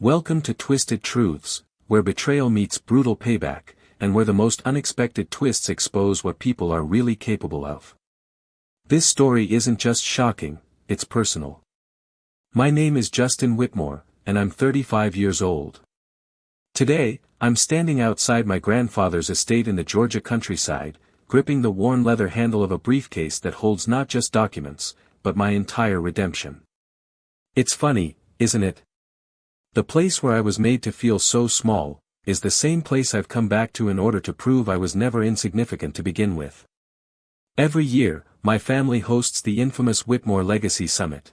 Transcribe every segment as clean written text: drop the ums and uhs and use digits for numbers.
Welcome to Twisted Truths, where betrayal meets brutal payback, and where the most unexpected twists expose what people are really capable of. This story isn't just shocking, it's personal. My name is Justin Whitmore, and I'm 35 years old. Today, I'm standing outside my grandfather's estate in the Georgia countryside, gripping the worn leather handle of a briefcase that holds not just documents, but my entire redemption. It's funny, isn't it? The place where I was made to feel so small, is the same place I've come back to in order to prove I was never insignificant to begin with. Every year, my family hosts the infamous Whitmore Legacy Summit.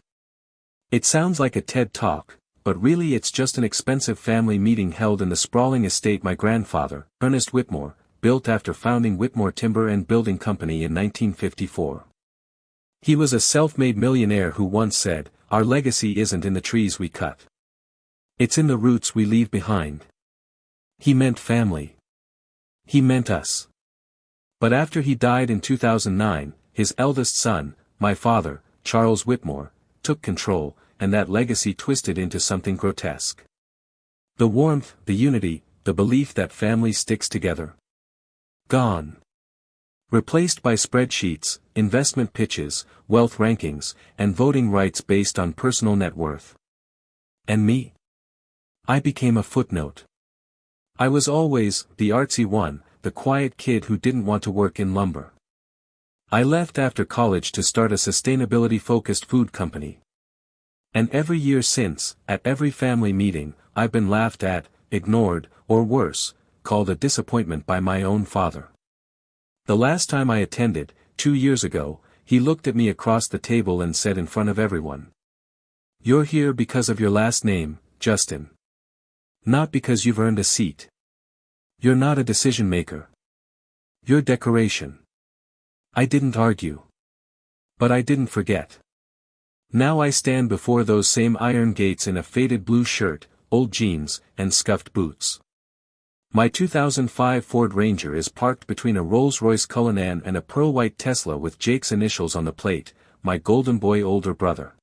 It sounds like a TED Talk, but really it's just an expensive family meeting held in the sprawling estate my grandfather, Ernest Whitmore, built after founding Whitmore Timber and Building Company in 1954. He was a self-made millionaire who once said, "Our legacy isn't in the trees we cut. It's in the roots we leave behind." He meant family. He meant us. But after he died in 2009, his eldest son, my father, Charles Whitmore, took control, and that legacy twisted into something grotesque. The warmth, the unity, the belief that family sticks together. Gone. Replaced by spreadsheets, investment pitches, wealth rankings, and voting rights based on personal net worth. And me? I became a footnote. I was always the artsy one, the quiet kid who didn't want to work in lumber. I left after college to start a sustainability-focused food company. And every year since, at every family meeting, I've been laughed at, ignored, or worse, called a disappointment by my own father. The last time I attended, 2 years ago, he looked at me across the table and said in front of everyone, "You're here because of your last name, Justin. Not because you've earned a seat. You're not a decision maker. You're decoration." I didn't argue. But I didn't forget. Now I stand before those same iron gates in a faded blue shirt, old jeans, and scuffed boots. My 2005 Ford Ranger is parked between a Rolls-Royce Cullinan and a pearl-white Tesla with Jake's initials on the plate, my golden boy older brother.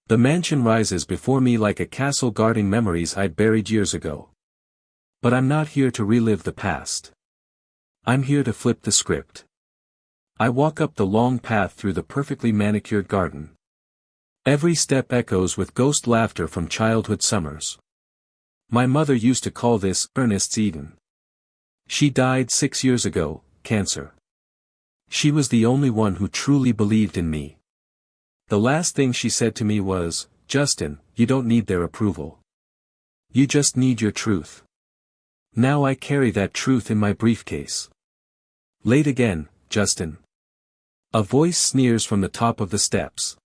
The mansion rises before me like a castle guarding memories I'd buried years ago. But I'm not here to relive the past. I'm here to flip the script. I walk up the long path through the perfectly manicured garden. Every step echoes with ghost laughter from childhood summers. My mother used to call this Ernest's Eden. She died 6 years ago, cancer. She was the only one who truly believed in me. The last thing she said to me was, "Justin, you don't need their approval. You just need your truth." Now I carry that truth in my briefcase. "Late again, Justin." A voice sneers from the top of the steps.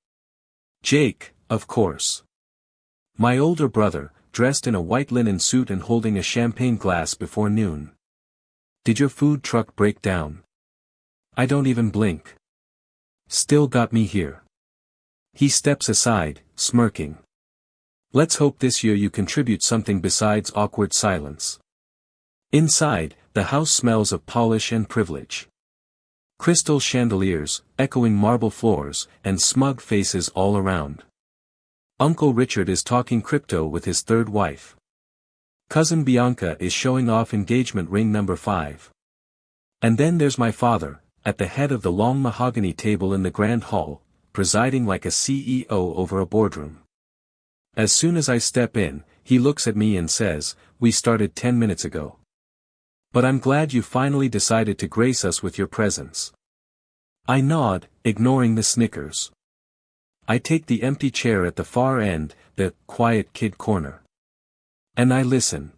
Jake, of course. My older brother, dressed in a white linen suit and holding a champagne glass before noon. "Did your food truck break down?" I don't even blink. "Still got me here." He steps aside, smirking. "Let's hope this year you contribute something besides awkward silence." Inside, the house smells of polish and privilege. Crystal chandeliers, echoing marble floors, and smug faces all around. Uncle Richard is talking crypto with his third wife. Cousin Bianca is showing off engagement ring number 5. And then there's my father, at the head of the long mahogany table in the grand hall, presiding like a CEO over a boardroom. As soon as I step in, he looks at me and says, "We started 10 minutes ago. But I'm glad you finally decided to grace us with your presence." I nod, ignoring the snickers. I take the empty chair at the far end, the quiet kid corner. And I listen.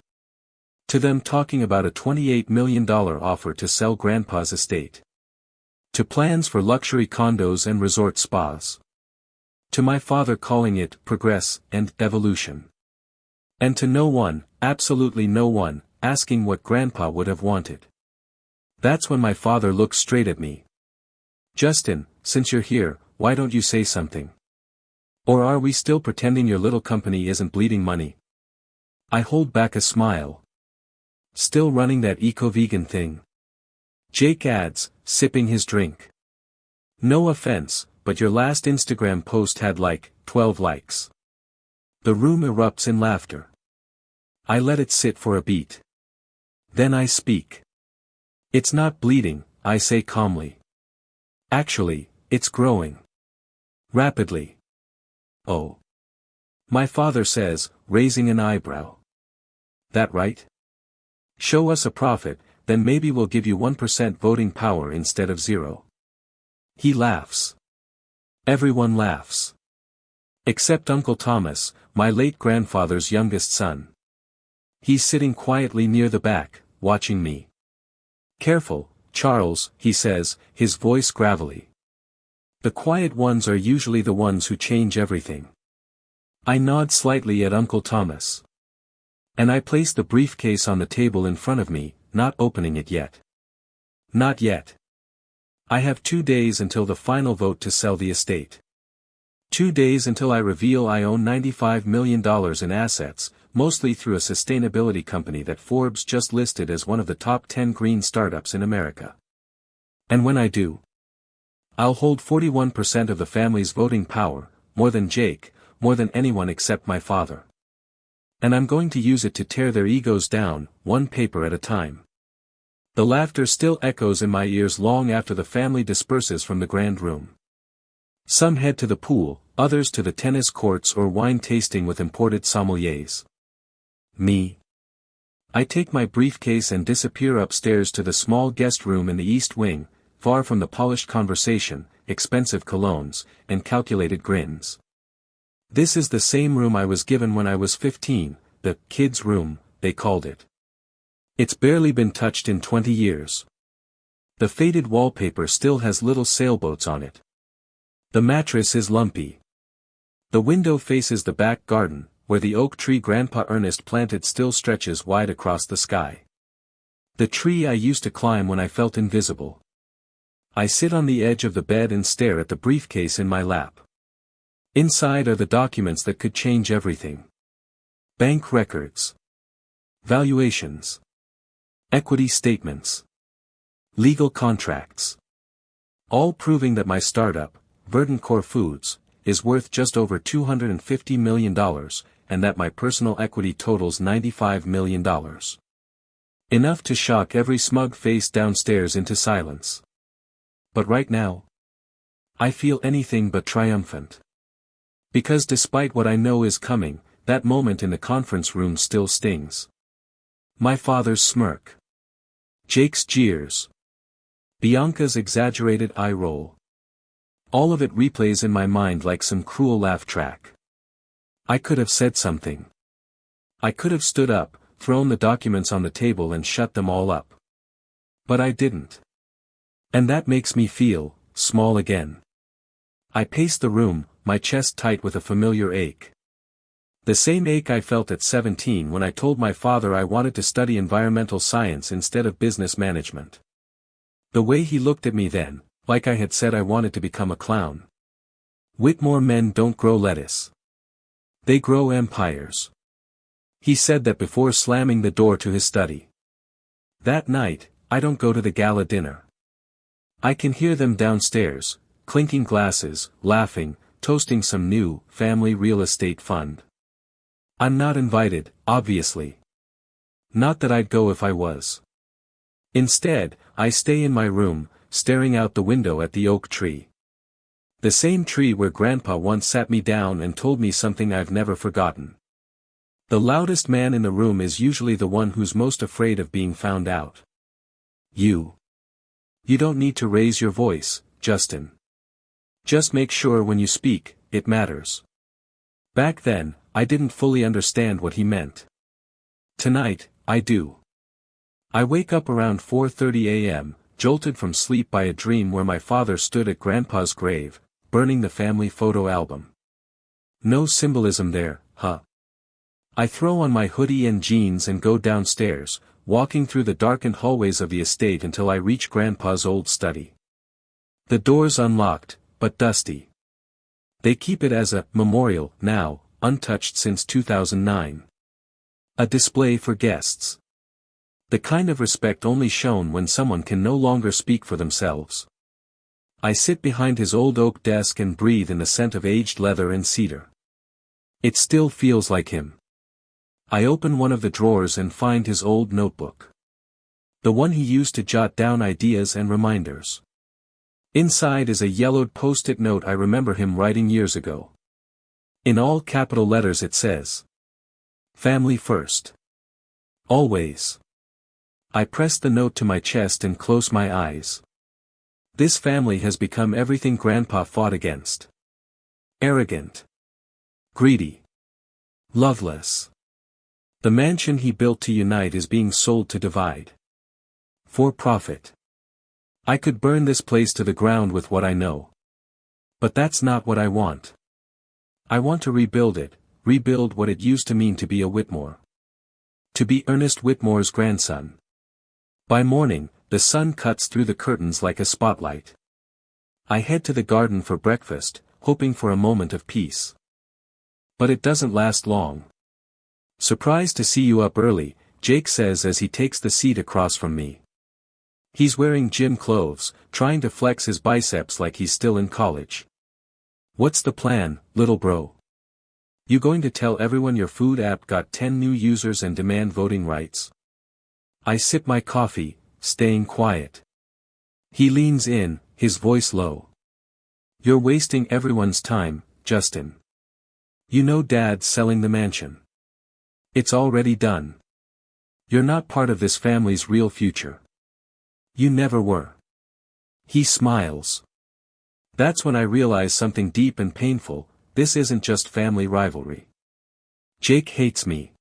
To them talking about a $28 million offer to sell Grandpa's estate. To plans for luxury condos and resort spas. To my father calling it progress and evolution. And to no one, absolutely no one, asking what Grandpa would have wanted. That's when my father looks straight at me. "Justin, since you're here, why don't you say something? Or are we still pretending your little company isn't bleeding money?" I hold back a smile. "Still running that eco-vegan thing?" Jake adds, sipping his drink. "No offense, but your last Instagram post had like 12 likes." The room erupts in laughter. I let it sit for a beat. Then I speak. It's not bleeding, I say calmly. Actually, it's growing. Rapidly. Oh. My father says, raising an eyebrow. That right? Show us a profit, then maybe we'll give you 1% voting power instead of 0. He laughs. Everyone laughs. Except Uncle Thomas, my late grandfather's youngest son. He's sitting quietly near the back, watching me. Careful, Charles, he says, his voice gravelly. The quiet ones are usually the ones who change everything. I nod slightly at Uncle Thomas. And I place the briefcase on the table in front of me, not opening it yet. Not yet. I have 2 days until the final vote to sell the estate. 2 days until I reveal I own $95 million in assets, mostly through a sustainability company that Forbes just listed as one of the top 10 green startups in America. And when I do, I'll hold 41% of the family's voting power, more than Jake, more than anyone except my father. And I'm going to use it to tear their egos down, one paper at a time. The laughter still echoes in my ears long after the family disperses from the grand room. Some head to the pool, others to the tennis courts or wine tasting with imported sommeliers. Me. I take my briefcase and disappear upstairs to the small guest room in the east wing, far from the polished conversation, expensive colognes, and calculated grins. This is the same room I was given when I was 15, the kids' room, they called it. It's barely been touched in 20 years. The faded wallpaper still has little sailboats on it. The mattress is lumpy. The window faces the back garden, where the oak tree Grandpa Ernest planted still stretches wide across the sky. The tree I used to climb when I felt invisible. I sit on the edge of the bed and stare at the briefcase in my lap. Inside are the documents that could change everything. Bank records. Valuations. Equity statements. Legal contracts. All proving that my startup, Verdant Core Foods, is worth just over $250 million, and that my personal equity totals $95 million. Enough to shock every smug face downstairs into silence. But right now, I feel anything but triumphant. Because despite what I know is coming, that moment in the conference room still stings. My father's smirk. Jake's jeers. Bianca's exaggerated eye roll. All of it replays in my mind like some cruel laugh track. I could have said something. I could have stood up, thrown the documents on the table and shut them all up. But I didn't. And that makes me feel small again. I pace the room, my chest tight with a familiar ache. The same ache I felt at 17 when I told my father I wanted to study environmental science instead of business management. The way he looked at me then, like I had said I wanted to become a clown. Whitmore men don't grow lettuce. They grow empires. He said that before slamming the door to his study. That night, I don't go to the gala dinner. I can hear them downstairs, clinking glasses, laughing, toasting some new, family real estate fund. I'm not invited, obviously. Not that I'd go if I was. Instead, I stay in my room, staring out the window at the oak tree. The same tree where Grandpa once sat me down and told me something I've never forgotten. The loudest man in the room is usually the one who's most afraid of being found out. You don't need to raise your voice, Justin. Just make sure when you speak, it matters. Back then, I didn't fully understand what he meant. Tonight, I do. I wake up around 4:30 a.m., jolted from sleep by a dream where my father stood at Grandpa's grave, burning the family photo album. No symbolism there, huh? I throw on my hoodie and jeans and go downstairs, walking through the darkened hallways of the estate until I reach Grandpa's old study. The door's unlocked, but dusty. They keep it as a memorial, now, untouched since 2009. A display for guests. The kind of respect only shown when someone can no longer speak for themselves. I sit behind his old oak desk and breathe in the scent of aged leather and cedar. It still feels like him. I open one of the drawers and find his old notebook. The one he used to jot down ideas and reminders. Inside is a yellowed post-it note I remember him writing years ago. In all capital letters it says, "Family first. Always." I press the note to my chest and close my eyes. This family has become everything Grandpa fought against. Arrogant. Greedy. Loveless. The mansion he built to unite is being sold to divide. For profit. I could burn this place to the ground with what I know. But that's not what I want. I want to rebuild it, rebuild what it used to mean to be a Whitmore. To be Ernest Whitmore's grandson. By morning, the sun cuts through the curtains like a spotlight. I head to the garden for breakfast, hoping for a moment of peace. But it doesn't last long. "Surprised to see you up early," Jake says as he takes the seat across from me. He's wearing gym clothes, trying to flex his biceps like he's still in college. "What's the plan, little bro? You going to tell everyone your food app got 10 new users and demand voting rights?" I sip my coffee, staying quiet. He leans in, his voice low. "You're wasting everyone's time, Justin. You know Dad's selling the mansion. It's already done. You're not part of this family's real future. You never were." He smiles. That's when I realize something deep and painful. This isn't just family rivalry. Jake hates me.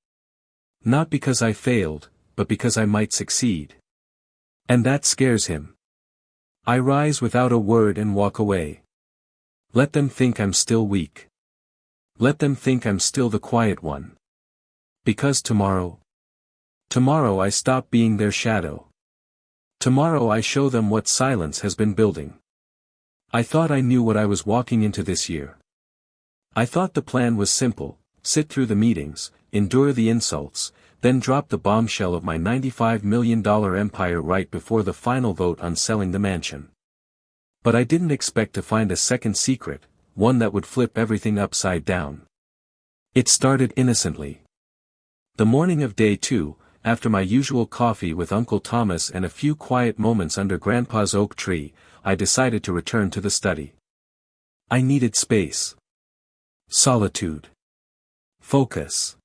Not because I failed, but because I might succeed. And that scares him. I rise without a word and walk away. Let them think I'm still weak. Let them think I'm still the quiet one. Because tomorrow I stop being their shadow. Tomorrow I show them what silence has been building. I thought I knew what I was walking into this year. I thought the plan was simple: sit through the meetings, endure the insults, then drop the bombshell of my $95 million empire right before the final vote on selling the mansion. But I didn't expect to find a second secret, one that would flip everything upside down. It started innocently. The morning of day 2, after my usual coffee with Uncle Thomas and a few quiet moments under Grandpa's oak tree, I decided to return to the study. I needed space. Solitude. Focus.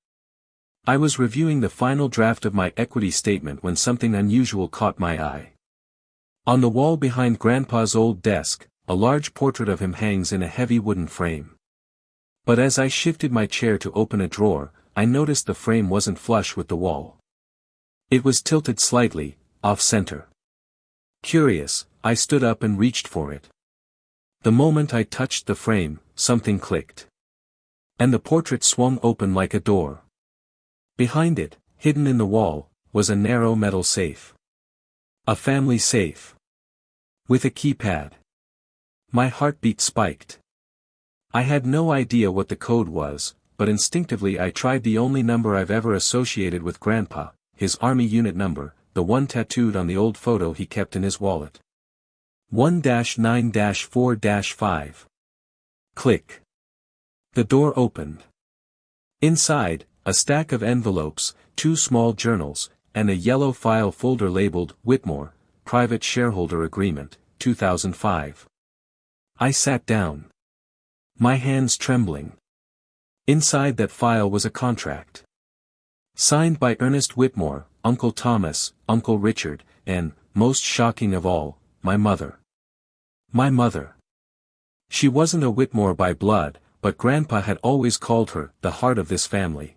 I was reviewing the final draft of my equity statement when something unusual caught my eye. On the wall behind Grandpa's old desk, a large portrait of him hangs in a heavy wooden frame. But as I shifted my chair to open a drawer, I noticed the frame wasn't flush with the wall. It was tilted slightly, off-center. Curious, I stood up and reached for it. The moment I touched the frame, something clicked. And the portrait swung open like a door. Behind it, hidden in the wall, was a narrow metal safe. A family safe. With a keypad. My heartbeat spiked. I had no idea what the code was, but instinctively I tried the only number I've ever associated with Grandpa, his Army unit number, the one tattooed on the old photo he kept in his wallet. 1-9-4-5. Click. The door opened. Inside, a stack of envelopes, 2 small journals, and a yellow file folder labeled Whitmore, Private Shareholder Agreement, 2005. I sat down. My hands trembling. Inside that file was a contract. Signed by Ernest Whitmore, Uncle Thomas, Uncle Richard, and, most shocking of all, my mother. My mother. She wasn't a Whitmore by blood, but Grandpa had always called her the heart of this family.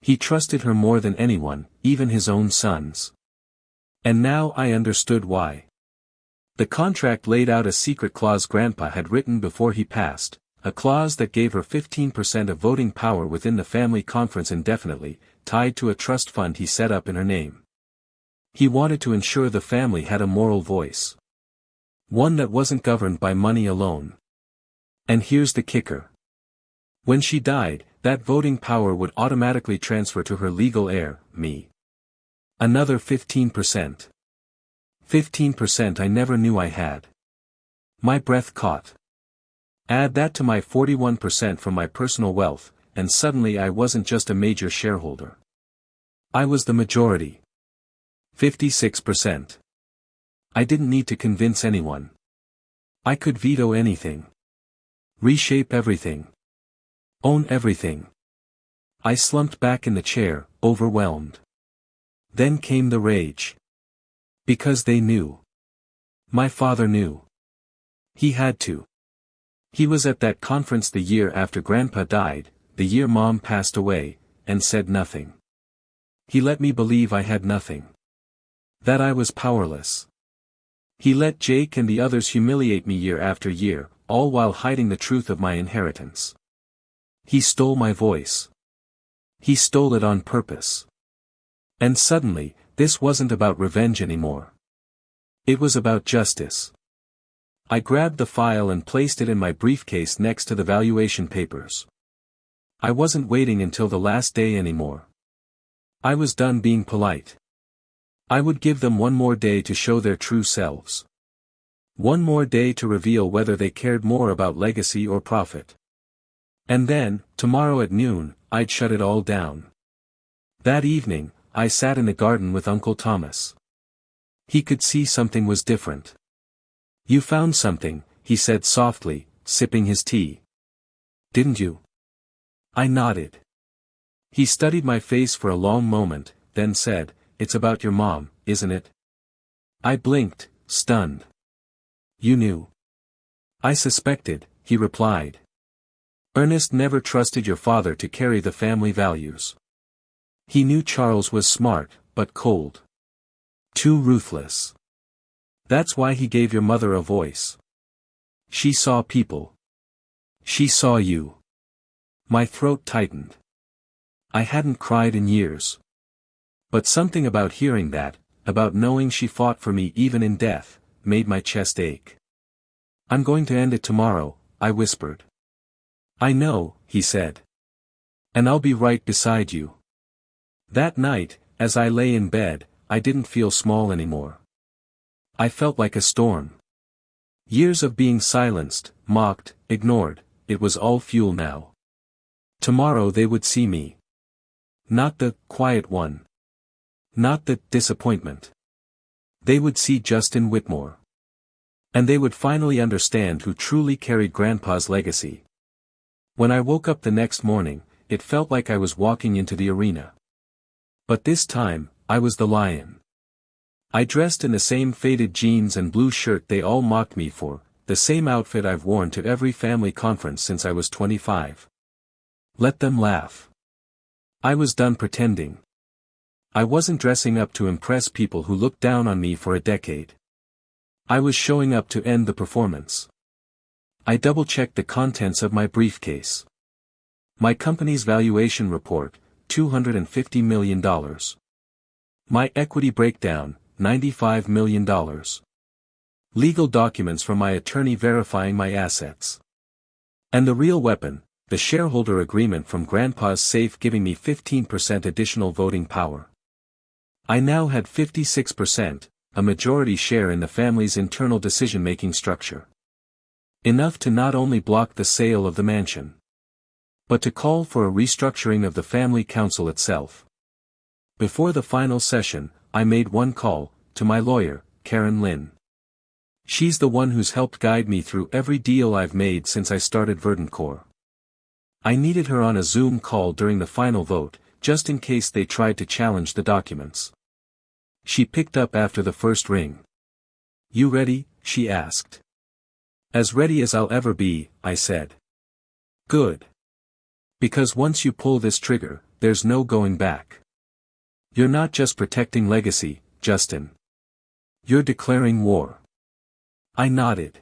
He trusted her more than anyone, even his own sons. And now I understood why. The contract laid out a secret clause Grandpa had written before he passed, a clause that gave her 15% of voting power within the family conference indefinitely, tied to a trust fund he set up in her name. He wanted to ensure the family had a moral voice. One that wasn't governed by money alone. And here's the kicker. When she died, that voting power would automatically transfer to her legal heir, me. Another 15%. 15% I never knew I had. My breath caught. Add that to my 41% from my personal wealth, and suddenly I wasn't just a major shareholder. I was the majority. 56%. I didn't need to convince anyone. I could veto anything. Reshape everything. Own everything. I slumped back in the chair, overwhelmed. Then came the rage. Because they knew. My father knew. He had to. He was at that conference the year after Grandpa died, the year Mom passed away, and said nothing. He let me believe I had nothing. That I was powerless. He let Jake and the others humiliate me year after year, all while hiding the truth of my inheritance. He stole my voice. He stole it on purpose. And suddenly, this wasn't about revenge anymore. It was about justice. I grabbed the file and placed it in my briefcase next to the valuation papers. I wasn't waiting until the last day anymore. I was done being polite. I would give them one more day to show their true selves. One more day to reveal whether they cared more about legacy or profit. And then, tomorrow at noon, I'd shut it all down. That evening, I sat in the garden with Uncle Thomas. He could see something was different. You found something, he said softly, sipping his tea. Didn't you? I nodded. He studied my face for a long moment, then said, "It's about your mom, isn't it?" I blinked, stunned. You knew. I suspected, he replied. Ernest never trusted your father to carry the family values. He knew Charles was smart, but cold. Too ruthless. That's why he gave your mother a voice. She saw people. She saw you. My throat tightened. I hadn't cried in years. But something about hearing that, about knowing she fought for me even in death, made my chest ache. I'm going to end it tomorrow, I whispered. I know, he said. And I'll be right beside you. That night, as I lay in bed, I didn't feel small anymore. I felt like a storm. Years of being silenced, mocked, ignored, it was all fuel now. Tomorrow they would see me. Not the quiet one. Not the disappointment. They would see Justin Whitmore. And they would finally understand who truly carried Grandpa's legacy. When I woke up the next morning, it felt like I was walking into the arena. But this time, I was the lion. I dressed in the same faded jeans and blue shirt they all mocked me for, the same outfit I've worn to every family conference since I was 25. Let them laugh. I was done pretending. I wasn't dressing up to impress people who looked down on me for a decade. I was showing up to end the performance. I double-checked the contents of my briefcase. My company's valuation report, $250 million. My equity breakdown, $95 million. Legal documents from my attorney verifying my assets. And the real weapon, the shareholder agreement from Grandpa's safe giving me 15% additional voting power. I now had 56%, a majority share in the family's internal decision-making structure. Enough to not only block the sale of the mansion, but to call for a restructuring of the family council itself. Before the final session, I made one call, to my lawyer, Karen Lynn. She's the one who's helped guide me through every deal I've made since I started Verdant. I needed her on a Zoom call during the final vote, just in case they tried to challenge the documents. She picked up after the first ring. You ready? She asked. As ready as I'll ever be, I said. Good. Because once you pull this trigger, there's no going back. You're not just protecting legacy, Justin. You're declaring war. I nodded.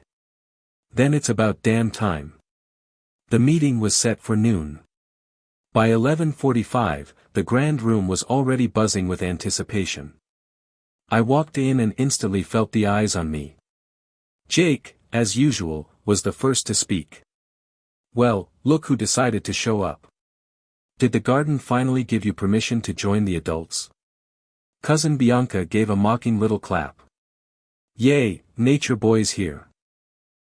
Then it's about damn time. The meeting was set for noon. By 11:45, the grand room was already buzzing with anticipation. I walked in and instantly felt the eyes on me. Jake, as usual, was the first to speak. Well, look who decided to show up. Did the garden finally give you permission to join the adults? Cousin Bianca gave a mocking little clap. Yay, nature boy's here.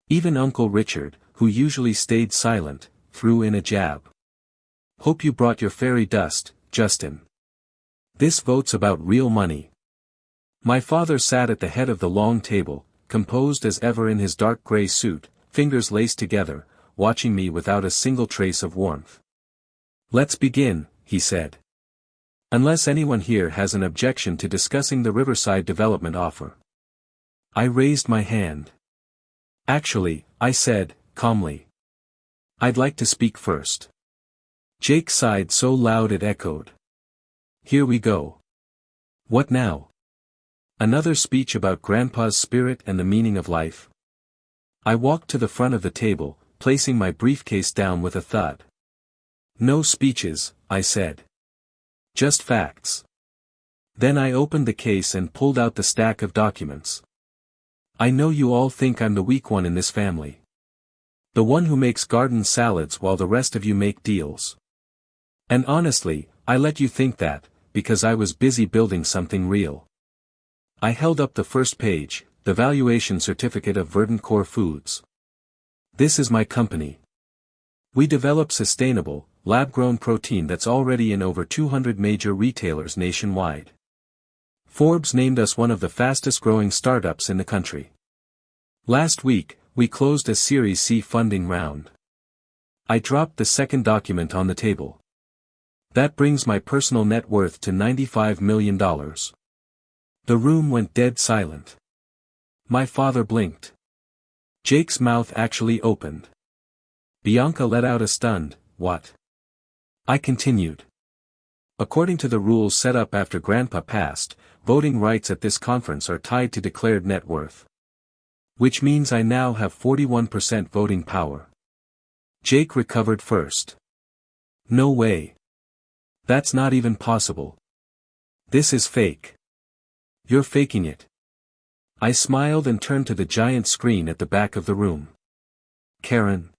Even Uncle Richard, who usually stayed silent, threw in a jab. Hope you brought your fairy dust, Justin. This vote's about real money. My father sat at the head of the long table, composed as ever in his dark gray suit, fingers laced together, watching me without a single trace of warmth. Let's begin, he said. Unless anyone here has an objection to discussing the Riverside development offer. I raised my hand. Actually, I said, calmly. I'd like to speak first. Jake sighed so loud it echoed. Here we go. What now? Another speech about Grandpa's spirit and the meaning of life? I walked to the front of the table, placing my briefcase down with a thud. No speeches, I said. Just facts. Then I opened the case and pulled out the stack of documents. I know you all think I'm the weak one in this family. The one who makes garden salads while the rest of you make deals. And honestly, I let you think that, because I was busy building something real. I held up the first page, the valuation certificate of Verdant Core Foods. This is my company. We develop sustainable, lab-grown protein that's already in over 200 major retailers nationwide. Forbes named us one of the fastest-growing startups in the country. Last week, we closed a Series C funding round. I dropped the second document on the table. That brings my personal net worth to $95 million. The room went dead silent. My father blinked. Jake's mouth actually opened. Bianca let out a stunned, "What?" I continued. According to the rules set up after Grandpa passed, voting rights at this conference are tied to declared net worth. Which means I now have 41% voting power. Jake recovered first. No way. That's not even possible. This is fake. You're faking it. I smiled and turned to the giant screen at the back of the room. Karen.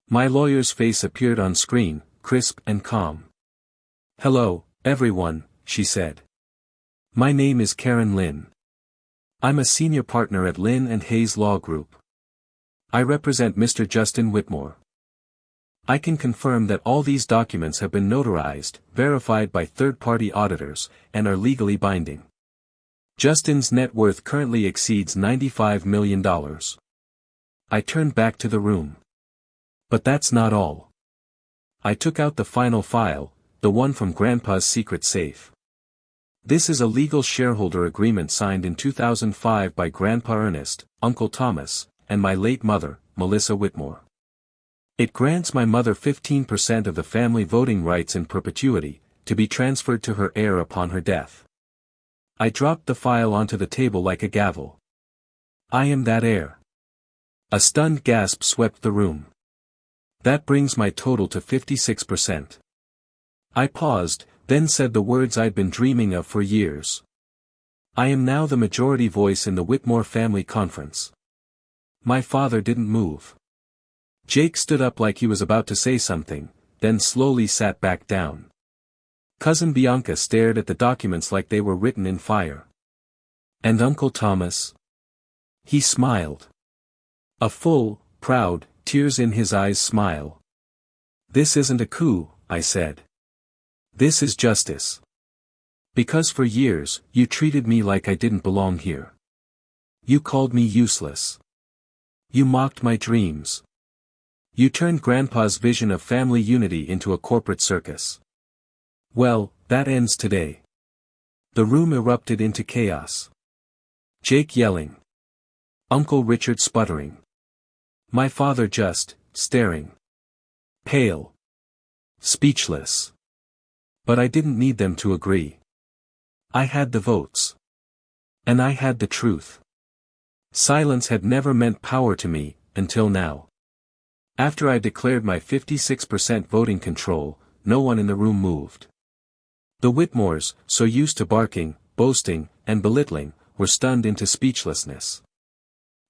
My lawyer's face appeared on screen, crisp and calm. Hello, everyone, she said. My name is Karen Lynn. I'm a senior partner at Lynn and Hayes Law Group. I represent Mr. Justin Whitmore. I can confirm that all these documents have been notarized, verified by third-party auditors, and are legally binding. Justin's net worth currently exceeds $95 million. I turned back to the room. But that's not all. I took out the final file, the one from Grandpa's secret safe. This is a legal shareholder agreement signed in 2005 by Grandpa Ernest, Uncle Thomas, and my late mother, Melissa Whitmore. It grants my mother 15% of the family voting rights in perpetuity, to be transferred to her heir upon her death. I dropped the file onto the table like a gavel. I am that heir. A stunned gasp swept the room. That brings my total to 56%. I paused, then said the words I'd been dreaming of for years. I am now the majority voice in the Whitmore family conference. My father didn't move. Jake stood up like he was about to say something, then slowly sat back down. Cousin Bianca stared at the documents like they were written in fire. And Uncle Thomas? He smiled. A full, proud, tears in his eyes smile. This isn't a coup, I said. This is justice. Because for years, you treated me like I didn't belong here. You called me useless. You mocked my dreams. You turned Grandpa's vision of family unity into a corporate circus. Well, that ends today. The room erupted into chaos. Jake yelling. Uncle Richard sputtering. My father just, staring. Pale. Speechless. But I didn't need them to agree. I had the votes. And I had the truth. Silence had never meant power to me, until now. After I declared my 56% voting control, no one in the room moved. The Whitmores, so used to barking, boasting, and belittling, were stunned into speechlessness.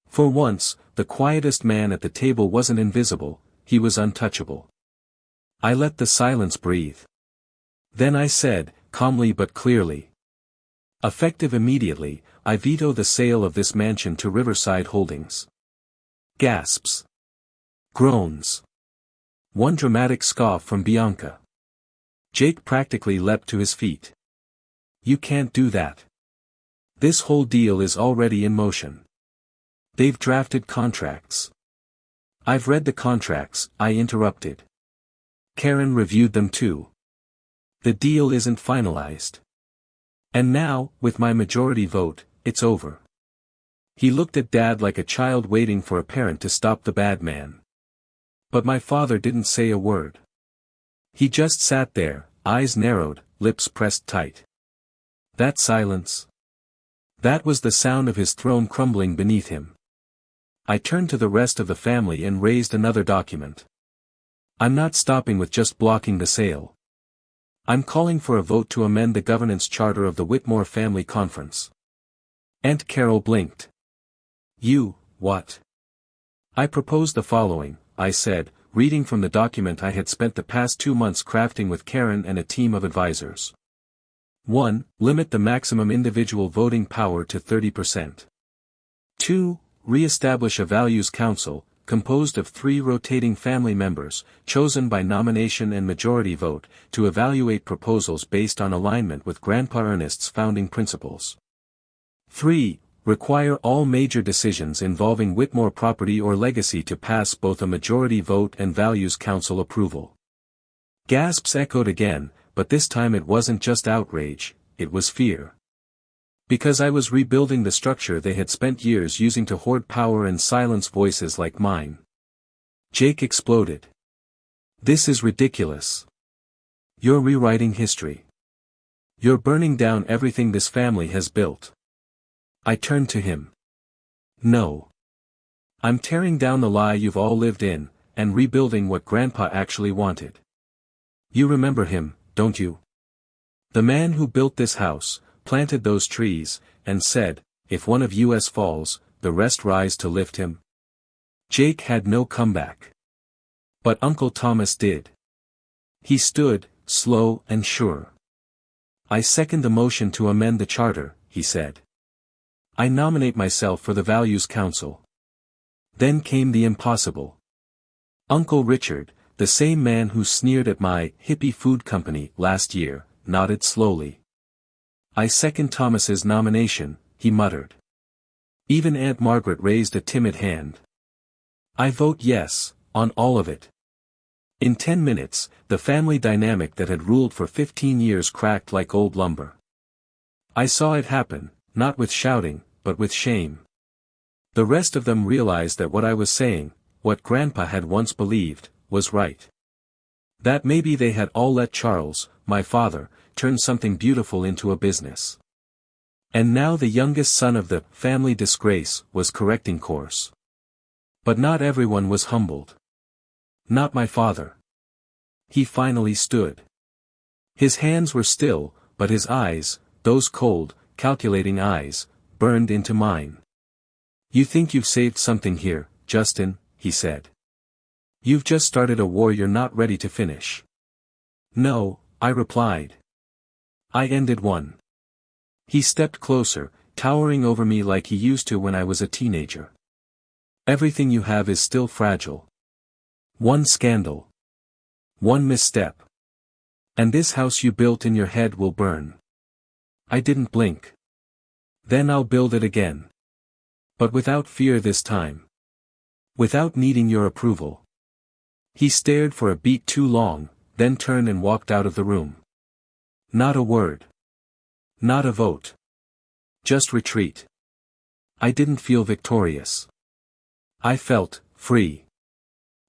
For once, the quietest man at the table wasn't invisible, he was untouchable. I let the silence breathe. Then I said, calmly but clearly. Effective immediately, I veto the sale of this mansion to Riverside Holdings. Gasps. Groans. One dramatic scoff from Bianca. Jake practically leapt to his feet. You can't do that. This whole deal is already in motion. They've drafted contracts. I've read the contracts, I interrupted. Karen reviewed them too. The deal isn't finalized. And now, with my majority vote, it's over. He looked at Dad like a child waiting for a parent to stop the bad man. But my father didn't say a word. He just sat there, eyes narrowed, lips pressed tight. That silence. That was the sound of his throne crumbling beneath him. I turned to the rest of the family and raised another document. I'm not stopping with just blocking the sale. I'm calling for a vote to amend the governance charter of the Whitmore Family Conference. Aunt Carol blinked. You, what? I propose the following, I said, reading from the document I had spent the past 2 months crafting with Karen and a team of advisors. 1. Limit the maximum individual voting power to 30%. 2. Re-establish a Values Council, composed of 3 rotating family members, chosen by nomination and majority vote, to evaluate proposals based on alignment with Grandpa Ernest's founding principles. 3. Require all major decisions involving Whitmore property or legacy to pass both a majority vote and Values Council approval. Gasps echoed again, but this time it wasn't just outrage, it was fear. Because I was rebuilding the structure they had spent years using to hoard power and silence voices like mine. Jake exploded. This is ridiculous. You're rewriting history. You're burning down everything this family has built. I turned to him. No. I'm tearing down the lie you've all lived in, and rebuilding what Grandpa actually wanted. You remember him, don't you? The man who built this house, planted those trees, and said, if one of us falls, the rest rise to lift him. Jake had no comeback. But Uncle Thomas did. He stood, slow and sure. I second the motion to amend the charter, he said. I nominate myself for the Values Council. Then came the impossible. Uncle Richard, the same man who sneered at my hippie food company last year, nodded slowly. I second Thomas's nomination, he muttered. Even Aunt Margaret raised a timid hand. I vote yes, on all of it. In 10 minutes, the family dynamic that had ruled for 15 years cracked like old lumber. I saw it happen, not with shouting, but with shame. The rest of them realized that what I was saying, what Grandpa had once believed, was right. That maybe they had all let Charles, my father, turn something beautiful into a business. And now the youngest son of the family disgrace was correcting course. But not everyone was humbled. Not my father. He finally stood. His hands were still, but his eyes, those cold, calculating eyes, burned into mine. You think you've saved something here, Justin, he said. You've just started a war you're not ready to finish. No, I replied. I ended one. He stepped closer, towering over me like he used to when I was a teenager. Everything you have is still fragile. One scandal. One misstep. And this house you built in your head will burn. I didn't blink. Then I'll build it again. But without fear this time. Without needing your approval. He stared for a beat too long, then turned and walked out of the room. Not a word. Not a vote. Just retreat. I didn't feel victorious. I felt free.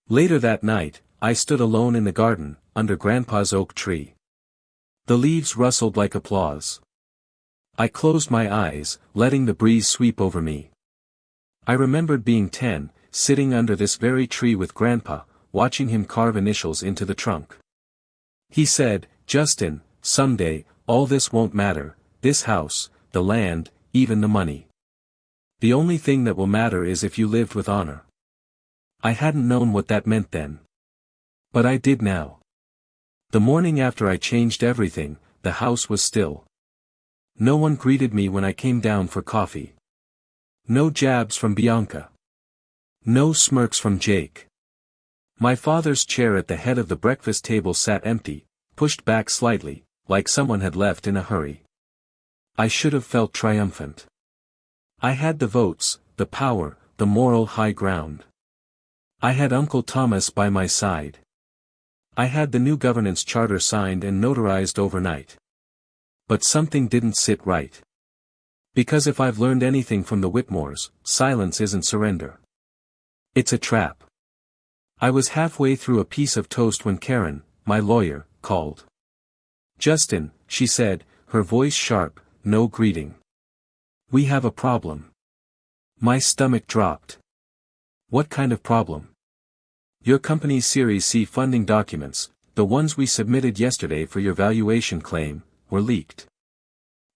Later that night, I stood alone in the garden, under Grandpa's oak tree. The leaves rustled like applause. I closed my eyes, letting the breeze sweep over me. I remembered being 10, sitting under this very tree with Grandpa, watching him carve initials into the trunk. He said, Justin, someday, all this won't matter, this house, the land, even the money. The only thing that will matter is if you lived with honor. I hadn't known what that meant then. But I did now. The morning after I changed everything, the house was still. No one greeted me when I came down for coffee. No jabs from Bianca. No smirks from Jake. My father's chair at the head of the breakfast table sat empty, pushed back slightly, like someone had left in a hurry. I should have felt triumphant. I had the votes, the power, the moral high ground. I had Uncle Thomas by my side. I had the new governance charter signed and notarized overnight. But something didn't sit right. Because if I've learned anything from the Whitmores, silence isn't surrender. It's a trap. I was halfway through a piece of toast when Karen, my lawyer, called. "Justin," she said, her voice sharp, no greeting. "We have a problem." My stomach dropped. "What kind of problem?" "Your company's Series C funding documents, the ones we submitted yesterday for your valuation claim, were leaked.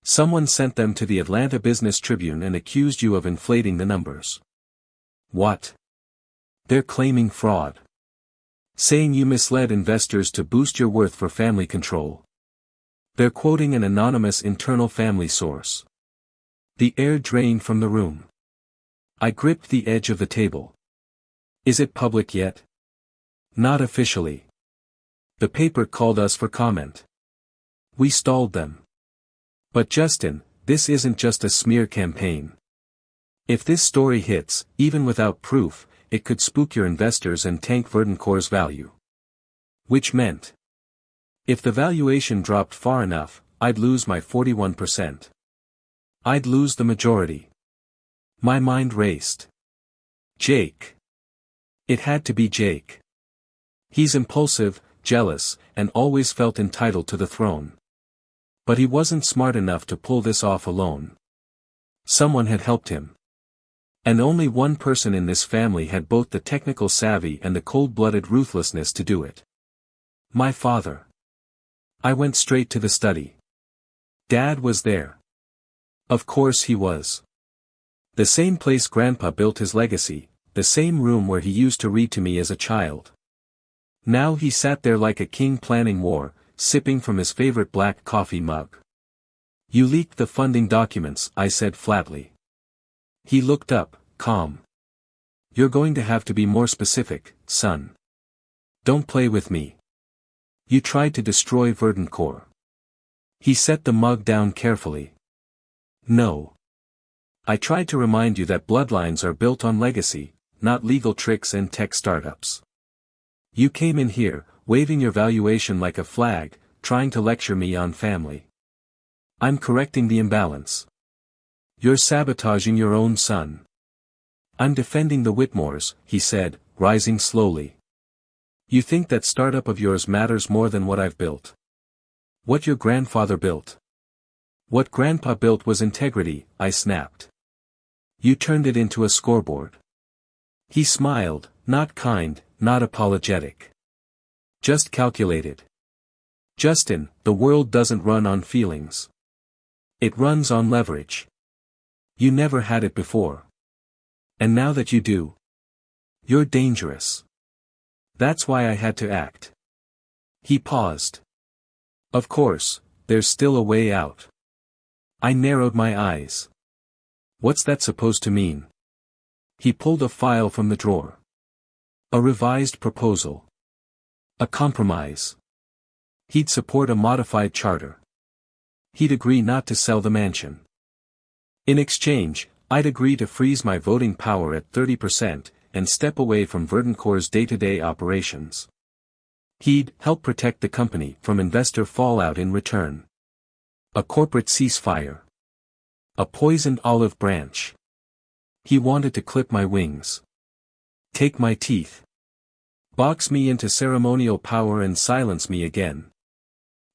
Someone sent them to the Atlanta Business Tribune and accused you of inflating the numbers." "What?" "They're claiming fraud. Saying you misled investors to boost your worth for family control. They're quoting an anonymous internal family source." The air drained from the room. I gripped the edge of the table. "Is it public yet?" "Not officially. The paper called us for comment. We stalled them." "But Justin, this isn't just a smear campaign. If this story hits, even without proof, it could spook your investors and tank Verdoncore's value." Which meant, if the valuation dropped far enough, I'd lose my 41%. I'd lose the majority. My mind raced. Jake. It had to be Jake. He's impulsive, jealous, and always felt entitled to the throne. But he wasn't smart enough to pull this off alone. Someone had helped him. And only one person in this family had both the technical savvy and the cold-blooded ruthlessness to do it. My father. I went straight to the study. Dad was there. Of course he was. The same place Grandpa built his legacy, the same room where he used to read to me as a child. Now he sat there like a king planning war, sipping from his favorite black coffee mug. "You leaked the funding documents," I said flatly. He looked up, calm. "You're going to have to be more specific, son. Don't play with me. You tried to destroy Verdoncore." He set the mug down carefully. "No. I tried to remind you that bloodlines are built on legacy, not legal tricks and tech startups. You came in here, waving your valuation like a flag, trying to lecture me on family. I'm correcting the imbalance. You're sabotaging your own son." "I'm defending the Whitmores," he said, rising slowly. "You think that startup of yours matters more than what I've built? What your grandfather built? What Grandpa built was integrity," I snapped. "You turned it into a scoreboard." He smiled, not kind, not apologetic. Just calculated. "Justin, the world doesn't run on feelings. It runs on leverage. You never had it before. And now that you do, you're dangerous. That's why I had to act." He paused. "Of course, there's still a way out." I narrowed my eyes. "What's that supposed to mean?" He pulled a file from the drawer. A revised proposal. A compromise. He'd support a modified charter. He'd agree not to sell the mansion. In exchange, I'd agree to freeze my voting power at 30%, and step away from Verdoncore's day-to-day operations. He'd help protect the company from investor fallout in return. A corporate ceasefire. A poisoned olive branch. He wanted to clip my wings. Take my teeth. Box me into ceremonial power and silence me again.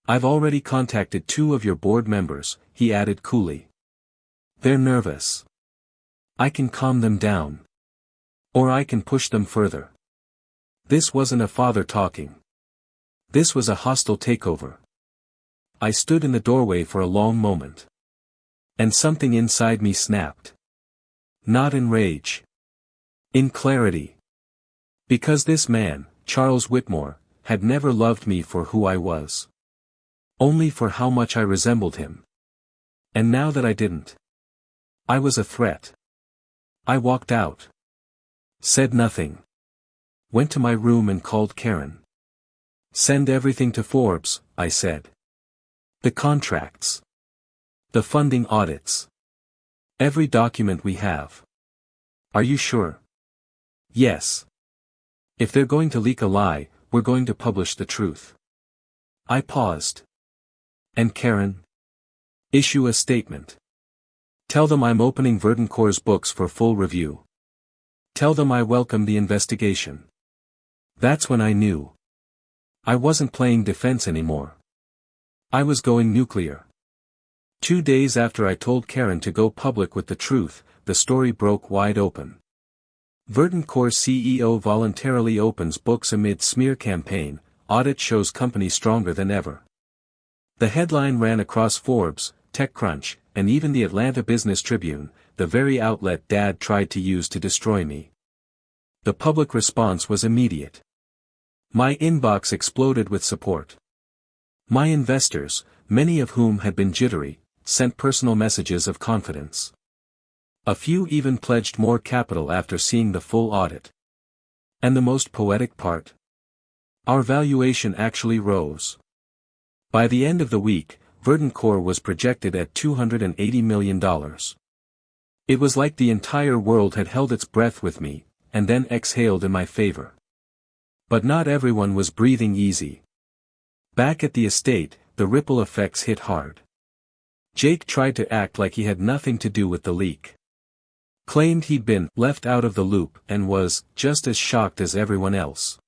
"I've already contacted 2 of your board members," he added coolly. "They're nervous. I can calm them down. Or I can push them further." This wasn't a father talking. This was a hostile takeover. I stood in the doorway for a long moment. And something inside me snapped. Not in rage. In clarity. Because this man, Charles Whitmore, had never loved me for who I was. Only for how much I resembled him. And now that I didn't, I was a threat. I walked out. Said nothing. Went to my room and called Karen. "Send everything to Forbes," I said. The contracts. The funding audits. Every document we have. Are you sure? Yes. If they're going to leak a lie, we're going to publish the truth. I paused. And Karen? Issue a statement. Tell them I'm opening Verdoncourt's books for full review. Tell them I welcome the investigation. That's when I knew. I wasn't playing defense anymore. I was going nuclear. 2 days after I told Karen to go public with the truth, the story broke wide open. Verdoncourt CEO voluntarily opens books amid smear campaign, audit shows company stronger than ever. The headline ran across Forbes, TechCrunch, and even the Atlanta Business Tribune, the very outlet Dad tried to use to destroy me. The public response was immediate. My inbox exploded with support. My investors, many of whom had been jittery, sent personal messages of confidence. A few even pledged more capital after seeing the full audit. And the most poetic part? Our valuation actually rose. By the end of the week, Verdoncourt was projected at $280 million. It was like the entire world had held its breath with me, and then exhaled in my favor. But not everyone was breathing easy. Back at the estate, the ripple effects hit hard. Jake tried to act like he had nothing to do with the leak. Claimed he'd been left out of the loop and was just as shocked as everyone else.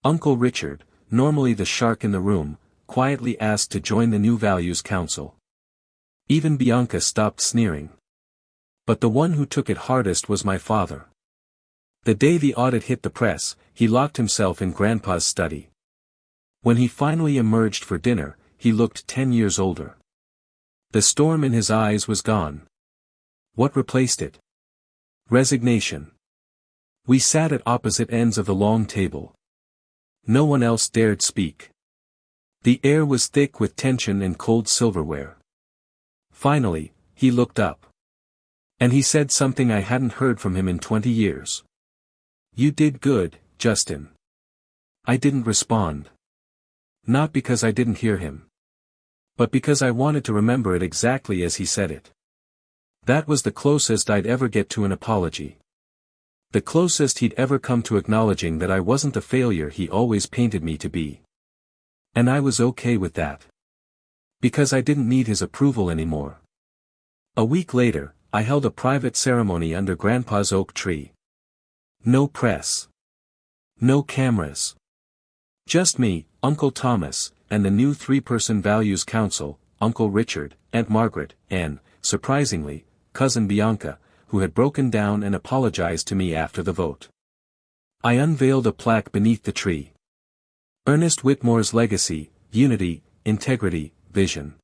Uncle Richard, normally the shark in the room, quietly asked to join the new Values Council. Even Bianca stopped sneering. But the one who took it hardest was my father. The day the audit hit the press, he locked himself in Grandpa's study. When he finally emerged for dinner, he looked 10 years older. The storm in his eyes was gone. What replaced it? Resignation. We sat at opposite ends of the long table. No one else dared speak. The air was thick with tension and cold silverware. Finally, he looked up. And he said something I hadn't heard from him in 20 years. You did good, Justin. I didn't respond. Not because I didn't hear him. But because I wanted to remember it exactly as he said it. That was the closest I'd ever get to an apology. The closest he'd ever come to acknowledging that I wasn't the failure he always painted me to be. And I was okay with that. Because I didn't need his approval anymore. A week later, I held a private ceremony under Grandpa's oak tree. No press. No cameras. Just me, Uncle Thomas, and the new 3-person Values Council, Uncle Richard, Aunt Margaret, and, surprisingly, Cousin Bianca, who had broken down and apologized to me after the vote. I unveiled a plaque beneath the tree. Ernest Whitmore's legacy, unity, integrity, vision.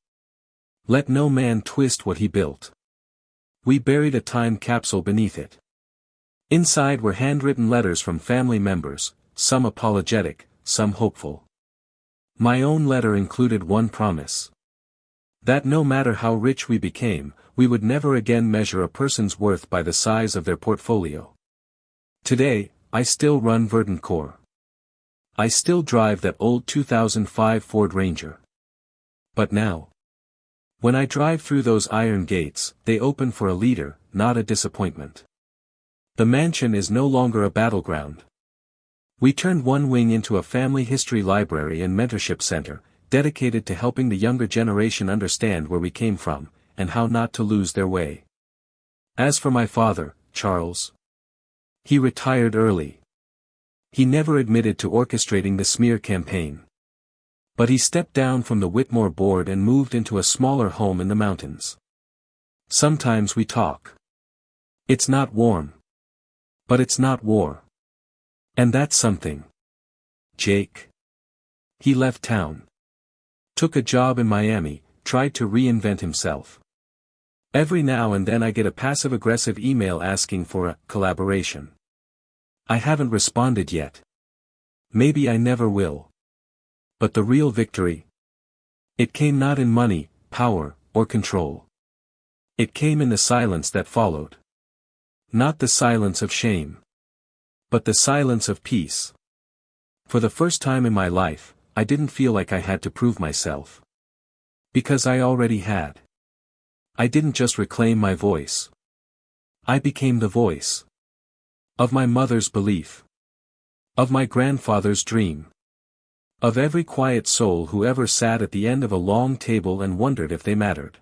Let no man twist what he built. We buried a time capsule beneath it. Inside were handwritten letters from family members, some apologetic, some hopeful. My own letter included one promise. That no matter how rich we became, we would never again measure a person's worth by the size of their portfolio. Today, I still run Verdoncourt. I still drive that old 2005 Ford Ranger. But now, when I drive through those iron gates, they open for a leader, not a disappointment. The mansion is no longer a battleground. We turned one wing into a family history library and mentorship center, dedicated to helping the younger generation understand where we came from, and how not to lose their way. As for my father, Charles, he retired early. He never admitted to orchestrating the smear campaign. But he stepped down from the Whitmore board and moved into a smaller home in the mountains. Sometimes we talk. It's not warm. But it's not war. And that's something. Jake. He left town. Took a job in Miami, tried to reinvent himself. Every now and then I get a passive-aggressive email asking for a collaboration. I haven't responded yet. Maybe I never will. But the real victory? It came not in money, power, or control. It came in the silence that followed. Not the silence of shame. But the silence of peace. For the first time in my life, I didn't feel like I had to prove myself. Because I already had. I didn't just reclaim my voice. I became the voice. Of my mother's belief. Of my grandfather's dream. Of every quiet soul who ever sat at the end of a long table and wondered if they mattered.